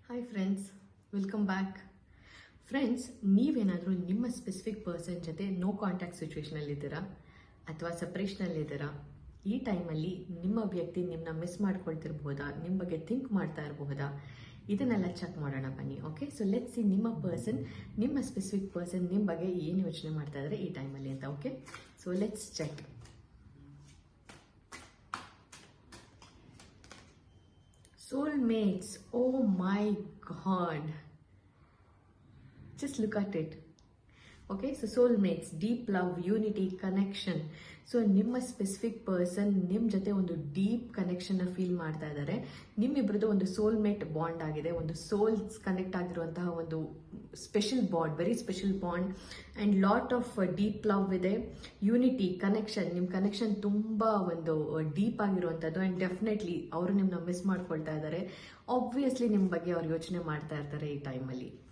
Hi friends, welcome back. Friends, ನೀವೇನಾದರೂ ನಿಮ್ಮ specific person ಜೊತೆ ನೋ ಕಾಂಟ್ಯಾಕ್ಟ್ ಸಿಚುವೇಶನಲ್ಲಿದ್ದೀರಾ ಅಥವಾ ಸಪ್ರೇಷನಲ್ಲಿದ್ದೀರಾ? ಈ ಟೈಮಲ್ಲಿ ನಿಮ್ಮ ವ್ಯಕ್ತಿ ನಿಮ್ಮನ್ನ ಮಿಸ್ ಮಾಡ್ಕೊಳ್ತಿರ್ಬೋದಾ, ನಿಮ್ಮ ಬಗ್ಗೆ ಥಿಂಕ್ ಮಾಡ್ತಾ ಇರಬಹುದಾ? ಇದನ್ನೆಲ್ಲ ಚೆಕ್ ಮಾಡೋಣ ಬನ್ನಿ. ಓಕೆ, ಸೊ ಲೆಟ್ಸ್ ಸಿ ನಿಮ್ಮ ಪರ್ಸನ್, ನಿಮ್ಮ ಸ್ಪೆಸಿಫಿಕ್ ಪರ್ಸನ್ ನಿಮ್ಮ ಬಗ್ಗೆ ಏನು ಯೋಚನೆ ಮಾಡ್ತಾ ಇದ್ದಾರೆ ಈ ಟೈಮಲ್ಲಿ ಅಂತ. Okay, so let's check. Soulmates, oh my god. Just look at it. Okay, so soulmates, deep love, unity, connection. So ನಿಮ್ಮ ಸ್ಪೆಸಿಫಿಕ್ ಪರ್ಸನ್ ನಿಮ್ಮ ಜೊತೆ ಒಂದು ಡೀಪ್ ಕನೆಕ್ಷನ್ನ ಫೀಲ್ ಮಾಡ್ತಾ ಇದ್ದಾರೆ. ನಿಮ್ಮಿಬ್ಬರದ್ದು ಒಂದು ಸೋಲ್ಮೇಟ್ ಬಾಂಡ್ ಆಗಿದೆ, ಒಂದು ಸೋಲ್ಸ್ ಕನೆಕ್ಟ್ ಆಗಿರುವಂತಹ ಒಂದು special bond, very special bond and lot of deep love ಇದೆ, ಯೂನಿಟಿ, ಕನೆಕ್ಷನ್. ನಿಮ್ಮ ಕನೆಕ್ಷನ್ ತುಂಬ ಒಂದು ಡೀಪ್ ಆಗಿರುವಂಥದ್ದು ಆ್ಯಂಡ್ ಡೆಫಿನೆಟ್ಲಿ ಅವರು ನಿಮ್ಮನ್ನ ಮಿಸ್ ಮಾಡ್ಕೊಳ್ತಾ ಇದ್ದಾರೆ. ಆಬ್ವಿಯಸ್ಲಿ ನಿಮ್ಮ ಬಗ್ಗೆ ಅವ್ರು ಯೋಚನೆ ಮಾಡ್ತಾ ಇರ್ತಾರೆ ಈ ಟೈಮಲ್ಲಿ.